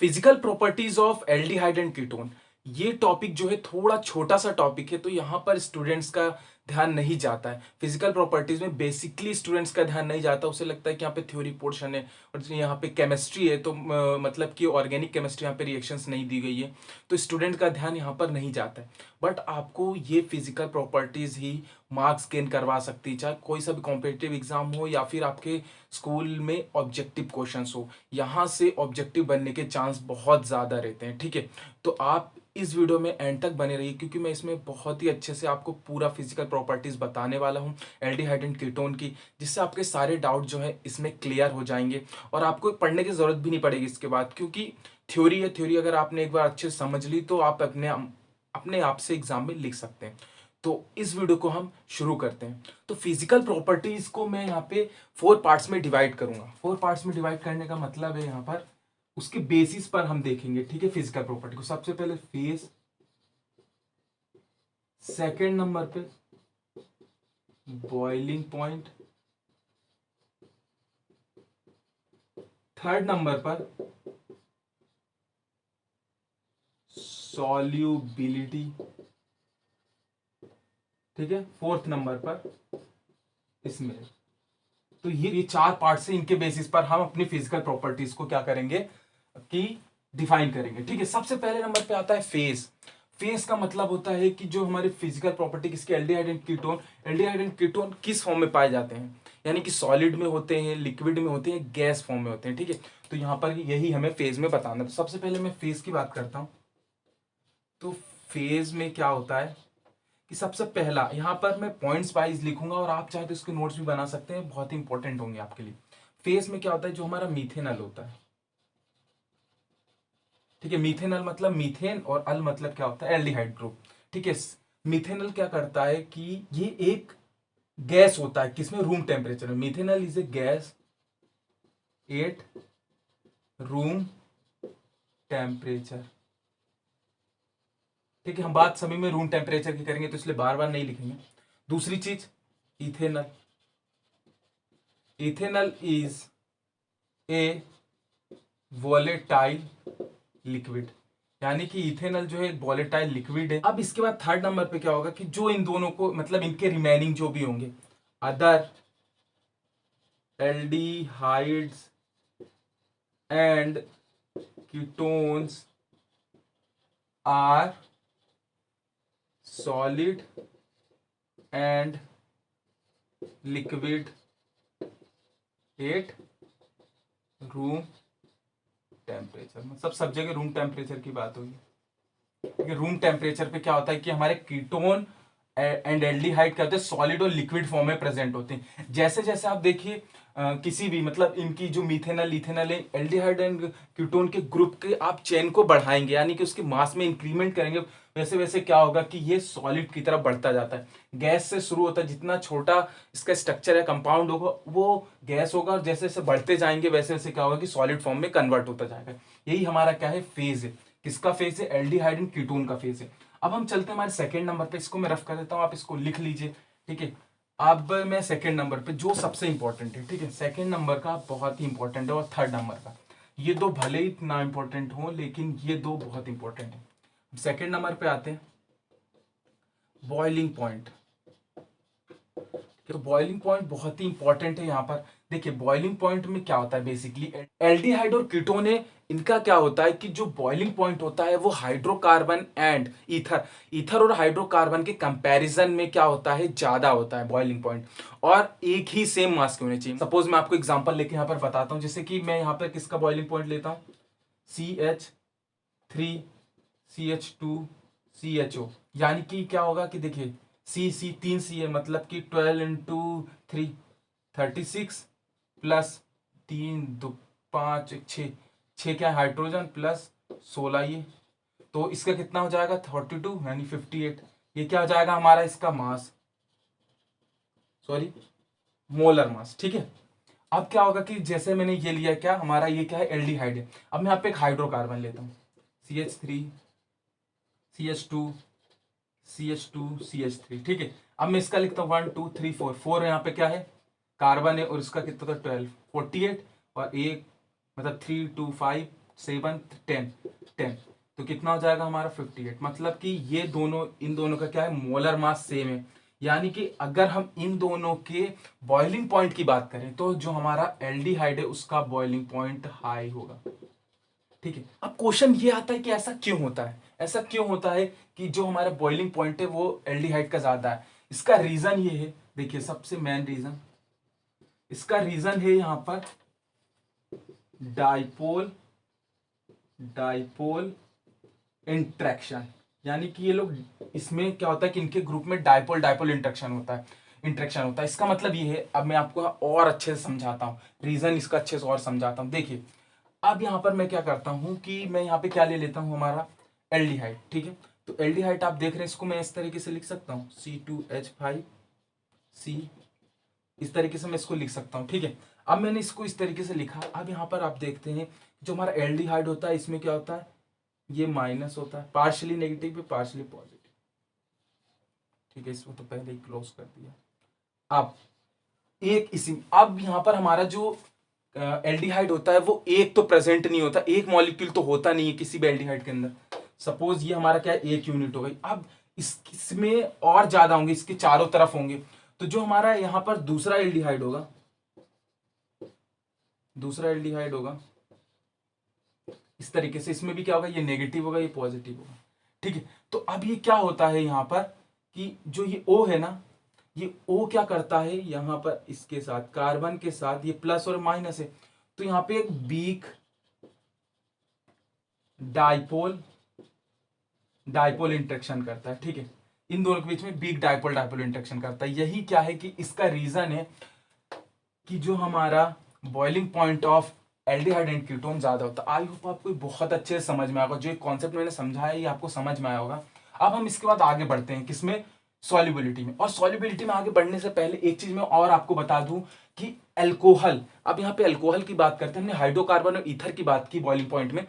Physical properties of aldehyde and ketone. ये topic जो है थोड़ा छोटा सा टॉपिक है, तो यहाँ पर स्टूडेंट्स का ध्यान नहीं जाता है। फिजिकल प्रॉपर्टीज में बेसिकली स्टूडेंट्स का ध्यान नहीं जाता, उसे लगता है कि यहाँ पे थ्योरी पोर्शन है और यहाँ पे केमिस्ट्री है, तो मतलब कि ऑर्गेनिक केमिस्ट्री, यहाँ पे रिएक्शंस नहीं दी गई है, तो स्टूडेंट का ध्यान यहाँ पर नहीं जाता है। बट आपको ये फिजिकल प्रॉपर्टीज ही मार्क्स गेन करवा सकती है, चाहे कोई सा भी कॉम्पिटिटिव एग्जाम हो या फिर आपके स्कूल में ऑब्जेक्टिव क्वेश्चंस हो। यहाँ से ऑब्जेक्टिव बनने के चांस बहुत ज़्यादा रहते हैं, ठीक है। तो आप इस वीडियो में एंड तक बने रहिए, क्योंकि मैं इसमें बहुत ही अच्छे से आपको पूरा फिजिकल प्रॉपर्टीज बताने वाला हूँ एल्डिहाइड एंड कीटोन की, जिससे आपके सारे डाउट जो है इसमें क्लियर हो जाएंगे और आपको पढ़ने की जरूरत भी नहीं पड़ेगी इसके बाद, क्योंकि थ्योरी है। थ्योरी अगर आपने एक बार अच्छे से समझ ली तो आप अपने आप से एग्जाम में लिख सकते हैं। तो इस वीडियो को हम शुरू करते हैं। तो फिजिकल प्रॉपर्टीज को मैं यहाँ पे 4 पार्ट्स में डिवाइड करूंगा। 4 पार्ट्स में डिवाइड करने का मतलब है यहाँ पर उसके बेसिस पर हम देखेंगे, ठीक है, फिजिकल प्रॉपर्टी को। सबसे पहले फेस, सेकेंड नंबर पे बॉइलिंग पॉइंट, थर्ड नंबर पर सॉल्युबिलिटी, ठीक है, फोर्थ नंबर पर इसमें। तो ये 4 पार्ट्स है, इनके बेसिस पर हम अपनी फिजिकल प्रॉपर्टीज को क्या करेंगे कि डिफाइन करेंगे, ठीक है। सबसे पहले नंबर पे आता है फेस। फेस का मतलब होता है कि जो हमारे फिजिकल प्रॉपर्टी किसके, aldehyde and ketone. Aldehyde and ketone किस फॉर्म में पाए जाते हैं, यानी कि सॉलिड में होते हैं, लिक्विड में होते हैं, गैस फॉर्म में होते हैं, ठीक है। तो यहाँ पर यही हमें फेज में बताना है। तो सबसे पहले मैं फेज की बात करता हूँ। तो फेज में क्या होता है कि सबसे पहला यहाँ पर मैं पॉइंट्स वाइज लिखूंगा और आप चाहे तो इसके नोट्स भी बना सकते हैं, बहुत ही इंपॉर्टेंट होंगे आपके लिए। फेस में क्या होता है, जो हमारा मीथेनल होता है, ठीक है। मीथेनल मतलब मीथेन और अल मतलब क्या होता है, एल्डिहाइड ग्रुप, ठीक है। मीथेनल क्या करता है कि ये एक गैस होता है, किसमें, रूम टेम्परेचर में। Methanal is a gas at room temperature, ठीक है। हम बात सभी में रूम टेम्परेचर की करेंगे, तो इसलिए बार बार नहीं लिखेंगे। दूसरी चीज ethanal. Ethanal is a volatile liquid, यानी कि इथेनल जो है एक वोलेटाइल लिक्विड है। अब इसके बाद थर्ड नंबर पे क्या होगा कि जो इन दोनों को, मतलब इनके रिमेनिंग जो भी होंगे other aldehydes and ketones are solid and liquid at room temperature. मतलब सब जगह रूम टेम्परेचर की बात होगी, क्योंकि रूम टेम्परेचर पे क्या होता है कि हमारे कीटोन एंड एल्डिहाइड क्या होते हैं, सॉलिड और लिक्विड फॉर्म में प्रेजेंट होते हैं। जैसे जैसे आप देखिए किसी भी, मतलब इनकी जो मीथेनल इथेनल है, एल्डिहाइड एंड कीटोन के ग्रुप के आप चेन को बढ़ाएंगे, यानी कि उसके मास में इंक्रीमेंट करेंगे, वैसे वैसे क्या होगा कि ये सॉलिड की तरफ बढ़ता जाता है। गैस से शुरू होता है, जितना छोटा इसका स्ट्रक्चर है, कंपाउंड होगा, वो गैस होगा, और जैसे जैसे बढ़ते जाएंगे वैसे वैसे क्या होगा कि सॉलिड फॉर्म में कन्वर्ट होता जाएगा। यही हमारा क्या है, फेज है। किसका फेज है, एल्डिहाइड एंड कीटोन का फेज है। अब हम चलते हैं हमारे सेकंड नंबर पे, इसको मैं रफ कर देता हूं, आप इसको लिख लीजिए, ठीक है। अब मैं सेकंड नंबर पे जो सबसे इंपॉर्टेंट है, ठीक है, सेकंड नंबर का बहुत ही इंपॉर्टेंट है, और थर्ड नंबर का, ये दो भले ही ना इंपॉर्टेंट हो, लेकिन ये दो बहुत इंपॉर्टेंट है। सेकंड नंबर पे आते हैं बॉइलिंग पॉइंट। तो बॉइलिंग पॉइंट बहुत ही इंपॉर्टेंट है यहाँ पर। देखिए बॉइलिंग पॉइंट में क्या होता है, बेसिकली एल्डिहाइड और कीटोन है, इनका क्या होता है कि जो बॉइलिंग पॉइंट होता है वो हाइड्रोकार्बन एंड ईथर, ईथर और हाइड्रोकार्बन के कंपैरिजन में क्या होता है, ज्यादा होता है बॉइलिंग पॉइंट, और एक ही सेम मास के होने चाहिए। सपोज मैं आपको एग्जांपल लेके यहाँ पर बताता हूँ, जैसे कि मैं यहाँ पर किसका बॉइलिंग पॉइंट लेता हूँ, CH3CH2CHO, यानी कि क्या होगा कि देखिए सी 3 C है, मतलब कि 12 × 3 36 प्लस 3 2 5 6, 6 क्या हाइड्रोजन प्लस 16 ये, तो इसका कितना हो जाएगा 32 यानी 58। ये क्या हो जाएगा हमारा इसका मास, सॉरी मोलर मास, ठीक है। अब क्या होगा कि जैसे मैंने ये लिया, क्या हमारा ये क्या है, एल्डिहाइड है। अब मैं यहाँ पे एक हाइड्रोकार्बन लेता हूँ, CH3CH2CH3, ठीक है। अब मैं इसका लिखता हूँ 1 2 3 4 यहाँ पे क्या है, कार्बन है, और इसका कितना था 12 48, और एक मतलब 3 2 5 7 10 10, तो कितना हो जाएगा हमारा 58। मतलब कि ये दोनों, इन दोनों का क्या है, मोलर मास सेम है। यानी कि अगर हम इन दोनों के बॉइलिंग पॉइंट की बात करें तो जो हमारा एल्डिहाइड है उसका बॉइलिंग पॉइंट हाई होगा। ठीक है, अब क्वेश्चन ये आता है कि ऐसा क्यों होता है, ऐसा क्यों होता है कि जो हमारा बॉइलिंग पॉइंट है वो एल्डिहाइड का ज्यादा है। इसका रीजन ये है, देखिए सबसे मेन रीजन, इसका रीजन है यहां पर डाइपोल डाइपोल इंट्रैक्शन। यानी कि ये लोग, इसमें क्या होता है कि इनके ग्रुप में डाइपोल डाइपोल इंट्रैक्शन होता है। इसका मतलब ये है, अब मैं आपको और अच्छे से समझाता हूँ, रीजन इसका अच्छे से और समझाता हूँ। देखिए अब यहां पर मैं क्या करता हूं कि मैं यहां पे क्या ले लेता हूं, हमारा एल्डिहाइड। ठीक है, तो एल्डिहाइड आप देख रहे हैं, इसको मैं इस तरीके से लिख सकता हूं C2H5C, इस तरीके से मैं इसको लिख सकता हूं। ठीक है, अब मैंने इसको इस तरीके से लिखा। अब यहां पर आप देखते हैं जो हमारा एल्डिहाइड होता है इसमें क्या होता है, ये माइनस होता है, पार्शियली नेगेटिव पे पार्शियली पॉजिटिव। ठीक है, इसको तो पहले ही क्लोज कर दिया। अब एक इसी, अब यहां पर हमारा जो एल्डिहाइड होता है वो एक तो प्रेजेंट नहीं होता, एक मॉलिक्यूल तो होता नहीं है किसी भी एल्डिहाइड के अंदर। सपोज ये हमारा क्या है, एक यूनिट हो गई। अब इसमें और ज्यादा होंगे, इसके चारों तरफ होंगे। तो जो हमारा यहां पर दूसरा एल्डिहाइड होगा, दूसरा एल्डिहाइड होगा इस तरीके से, इसमें भी क्या होगा, ये नेगेटिव होगा, ये पॉजिटिव होगा। ठीक है, तो अब ये क्या होता है यहां पर कि जो ये O है ना, ये O क्या करता है यहां पर, इसके साथ कार्बन के साथ, ये प्लस और माइनस है, तो यहां पे एक वीक डाइपोल डाइपोल इंटरेक्शन करता है। ठीक है, इन दोनों के बीच में वीक डाइपोल डाइपोल इंटरेक्शन करता है। यही क्या है कि इसका रीजन है कि जो हमारा boiling point of aldehyde and ketone ज्यादा होता है। आई होप आपको बहुत अच्छे से समझ में आएगा, जो कॉन्सेप्ट मैंने समझाया ये आपको समझ में आया होगा। अब हम इसके बाद आगे बढ़ते हैं किसमें, सॉल्युबिलिटी में। और सॉल्युबिलिटी में आगे बढ़ने से पहले एक चीज मैं और आपको बता दूं कि अल्कोहल, अब यहाँ पे अल्कोहल की बात करते हैं, हमने हाइड्रोकार्बन और ईथर की बात की बॉइलिंग पॉइंट में,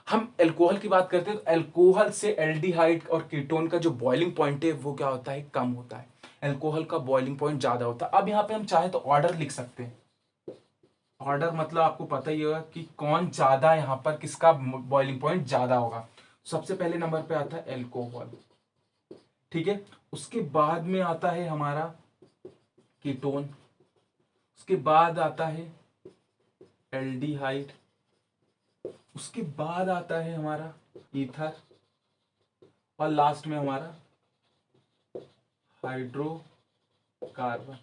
हम अल्कोहल की बात करते हैं तो अल्कोहल से एल्डिहाइड और कीटोन का जो बॉइलिंग पॉइंट है वो क्या होता है, कम होता है। अल्कोहल का बॉइलिंग पॉइंट ज्यादा होता है। अब यहाँ पे हम चाहे तो ऑर्डर लिख सकते हैं। ऑर्डर मतलब आपको पता ही होगा कि कौन ज्यादा, यहां पर किसका बॉइलिंग पॉइंट ज्यादा होगा। सबसे पहले नंबर पे आता है एल्कोहल। ठीक है, उसके बाद में आता है हमारा कीटोन, उसके बाद आता है एल्डिहाइड, उसके बाद आता है हमारा ईथर, और लास्ट में हमारा हाइड्रोकार्बन।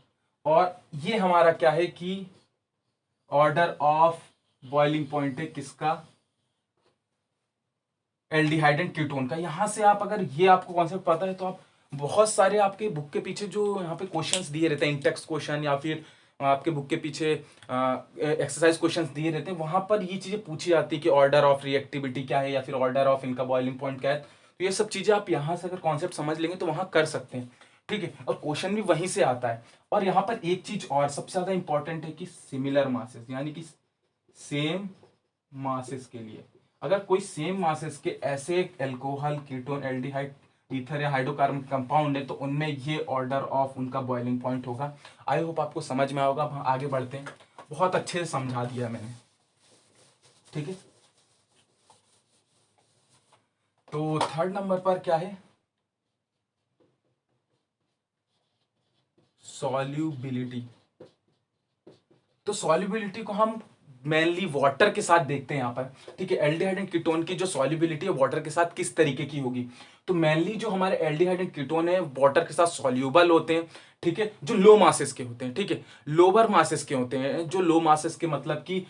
और ये हमारा क्या है कि ऑर्डर ऑफ बॉइलिंग पॉइंट है किसका, एल्डिहाइड एंड कीटोन का। यहां से आप, अगर ये आपको कॉन्सेप्ट पता है तो आप बहुत सारे आपके बुक के पीछे जो यहाँ पे क्वेश्चंस दिए रहते हैं, इंटेक्स क्वेश्चन या फिर आपके बुक के पीछे एक्सरसाइज क्वेश्चंस दिए रहते हैं, वहां पर ये चीजें पूछी जाती है कि ऑर्डर ऑफ रिएक्टिविटी क्या है या फिर ऑर्डर ऑफ इनका बॉइलिंग पॉइंट क्या है। तो ये सब चीजें आप यहाँ से अगर कॉन्सेप्ट समझ लेंगे तो वहां कर सकते हैं। ठीक है, और क्वेश्चन भी वहीं से आता है। और यहाँ पर एक चीज और सबसे ज्यादा इंपॉर्टेंट है कि सिमिलर मासेस, यानी कि सेम मासेस के लिए, अगर कोई सेम मासेस के ऐसे अल्कोहल कीटोन एल्डिहाइड ईथर या हाइड्रोकार्बन कंपाउंड है तो उनमें ये ऑर्डर ऑफ उनका बॉइलिंग पॉइंट होगा। आई होप आपको समझ में आएगा। अब हम आगे बढ़ते हैं, बहुत अच्छे से समझा दिया मैंने। ठीक है, तो थर्ड नंबर पर क्या है, सॉल्युबिलिटी। तो सॉल्युबिलिटी को हम मेनली वाटर के साथ देखते हैं यहाँ पर। ठीक है, एल्डिहाइड एंड कीटोन की जो सॉल्युबिलिटी है वाटर के साथ किस तरीके की होगी। तो मेनली जो हमारे एल्डिहाइड एंड कीटोन है वाटर के साथ सॉल्यूबल होते हैं। ठीक है, जो लो मासेस के होते हैं। ठीक है, लोअर मासेस के होते हैं, जो लो मासेस के मतलब कि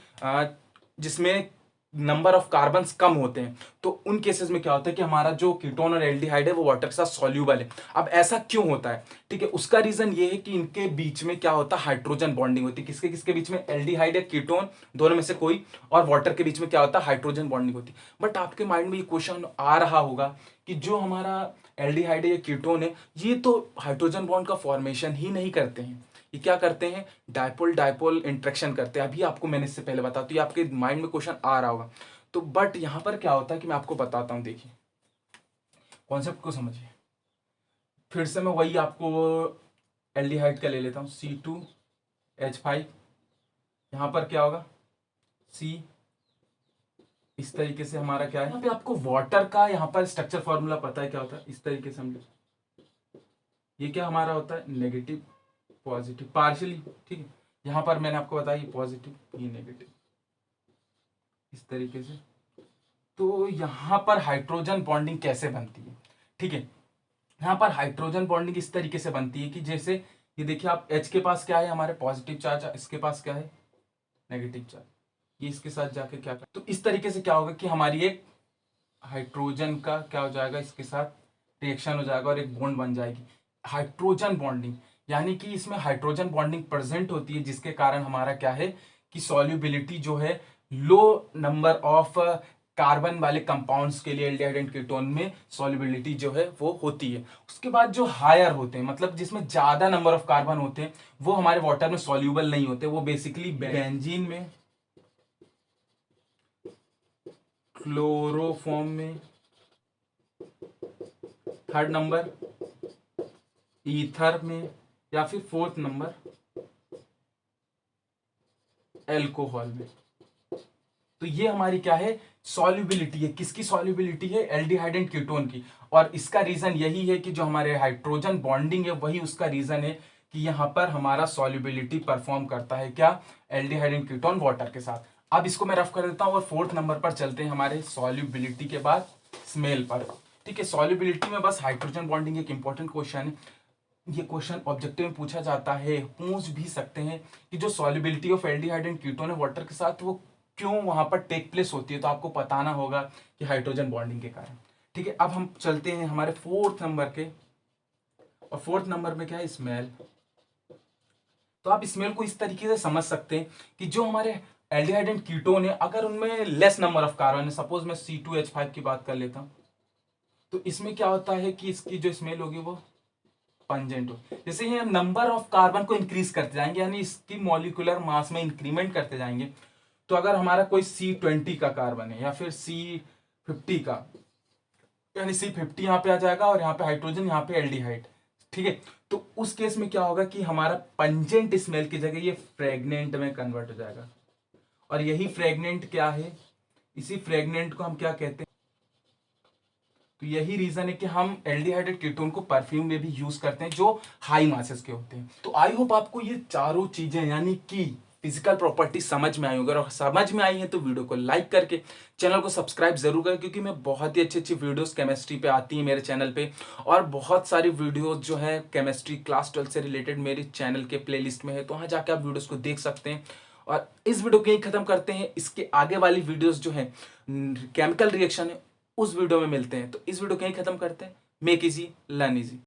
जिसमें नंबर ऑफ कार्बन कम होते हैं, तो उन केसेस में क्या होता है कि हमारा जो कीटोन और एल्डिहाइड है वो वाटर के साथ सॉल्यूबल है। अब ऐसा क्यों होता है, ठीक है, उसका रीजन ये है कि इनके बीच में क्या होता है, हाइड्रोजन बॉन्डिंग होती है। किसके किसके बीच में, एल्डिहाइड या कीटोन दोनों में से कोई, और वाटर के बीच में क्या होता है, हाइड्रोजन बॉन्डिंग होती है। बट आपके माइंड में ये क्वेश्चन आ रहा होगा कि जो हमारा एल्डिहाइड या कीटोन है ये तो हाइड्रोजन बॉन्ड का फॉर्मेशन ही नहीं करते हैं, ये क्या करते हैं, डायपोल डायपोल इंट्रैक्शन करते हैं। अभी आपको मैंने इससे पहले बताया, तो ये आपके माइंड में क्वेश्चन आ रहा होगा। तो बट यहां पर क्या होता है कि मैं आपको बताता हूं, देखिए कॉन्सेप्ट को समझिए। फिर से मैं वही आपको एल्डिहाइड का ले लेता हूं, C2H5, यहां पर क्या होगा, C इस तरीके से हमारा क्या है, यहाँ पे आपको वाटर का यहाँ पर स्ट्रक्चर फॉर्मूला पता है क्या होता है, इस तरीके से हम ये क्या हमारा होता है, नेगेटिव पॉजिटिव पार्शियली, ठीक है। यहाँ पर मैंने आपको बताया ये पॉजिटिव ये नेगेटिव, इस तरीके से। तो यहाँ पर हाइड्रोजन बॉन्डिंग कैसे बनती है, ठीक है। यहाँ पर हाइड्रोजन बॉन्डिंग इस तरीके से बनती है कि जैसे ये देखिए आप H के पास क्या है, हमारे पॉजिटिव चार्ज, इसके पास क्या है, नेगेटिव चार्ज, ये इसके साथ जाके क्या कर, तो इस तरीके से क्या होगा कि हमारी एक हाइड्रोजन का क्या हो जाएगा, इसके साथ रिएक्शन हो जाएगा और एक बॉन्ड बन जाएगी, हाइड्रोजन बॉन्डिंग। यानी कि इसमें हाइड्रोजन बॉन्डिंग प्रेजेंट होती है, जिसके कारण हमारा क्या है कि सॉल्युबिलिटी जो है लो नंबर ऑफ कार्बन वाले कंपाउंड्स के लिए एल्डिहाइड कीटोन में सॉल्युबिलिटी जो है वो होती है। उसके बाद जो हायर होते हैं, मतलब जिसमें ज्यादा नंबर ऑफ कार्बन होते हैं, वो हमारे वाटर में सॉल्युबल नहीं होते, वो बेसिकली बेंजीन में, क्लोरोफॉर्म में, थर्ड नंबर ईथर में, या फिर फोर्थ नंबर एल्कोहल में। तो ये हमारी क्या है, सॉल्युबिलिटी है, किसकी सॉल्युबिलिटी है, एल्डिहाइड एंड कीटोन की। और इसका रीजन यही है कि जो हमारे हाइड्रोजन बॉन्डिंग है वही उसका रीजन है कि यहाँ पर हमारा सॉल्युबिलिटी परफॉर्म करता है क्या, एल्डिहाइड एंड कीटोन वाटर के साथ। अब इसको मैं रफ कर देता हूँ और फोर्थ नंबर पर चलते हैं हमारे सॉल्युबिलिटी के बाद स्मेल पर, ठीक है। सॉल्युबिलिटी में बस हाइड्रोजन बॉन्डिंग एक इंपॉर्टेंट क्वेश्चन है, ये क्वेश्चन ऑब्जेक्टिव में पूछा जाता है, पूछ भी सकते हैं कि जो solubility of aldehyde and ketone है वाटर के साथ वो क्यों वहां पर टेक प्लेस होती है, तो आपको बताना होगा कि हाइड्रोजन बॉन्डिंग के कारण, ठीक है। अब हम चलते हैं हमारे फोर्थ नंबर के, और फोर्थ नंबर में क्या है, स्मेल। तो आप स्मेल को इस तरीके से समझ सकते हैं कि जो हमारे एल्डिहाइड एंड कीटोन है, अगर उनमें लेस नंबर ऑफ कार्बन है, सपोज मैं C2H5 की बात कर लेता हूं, तो इसमें क्या होता है कि इसकी जो स्मेल होगी वो पंजेंट हो। जैसे ही हम नंबर ऑफ कार्बन को इंक्रीज करते जाएंगे, यानी इसकी मॉलिक्यूलर मास में इंक्रीमेंट करते जाएंगे, तो अगर हमारा कोई C20 का कार्बन है या फिर C50 का, यानी C50 यहाँ पे आ जाएगा और यहाँ पे हाइड्रोजन, यहाँ पे एल्डिहाइड, ठीक है। तो उस केस में क्या होगा कि हमारा पंजेंट स्मेल की जगह ये फ्रेगनेंट में कन्वर्ट हो जाएगा। और यही फ्रेगनेंट क्या है, इसी फ्रेगनेंट को हम क्या कहते हैं, तो यही रीजन है कि हम एल्डिहाइड कीटोन को परफ्यूम में भी यूज करते हैं जो हाई मासेस के होते हैं। तो आई होप आपको ये चारों चीजें यानी कि फिजिकल प्रॉपर्टी समझ में आई होगी, और समझ में आई है तो वीडियो को लाइक करके चैनल को सब्सक्राइब जरूर करें, क्योंकि मैं बहुत ही अच्छी अच्छी वीडियोस केमिस्ट्री पे आती है मेरे चैनल पे, और बहुत सारी वीडियोस जो है केमिस्ट्री क्लास 12 से रिलेटेड मेरे चैनल के प्लेलिस्ट में है, तो वहाँ जाके आप वीडियोस को देख सकते हैं। और इस वीडियो को यही खत्म करते हैं, इसके आगे वाली वीडियोस जो है केमिकल रिएक्शन है उस वीडियो में मिलते हैं। तो इस वीडियो को यहीं खत्म करते हैं। Make easy learn easy.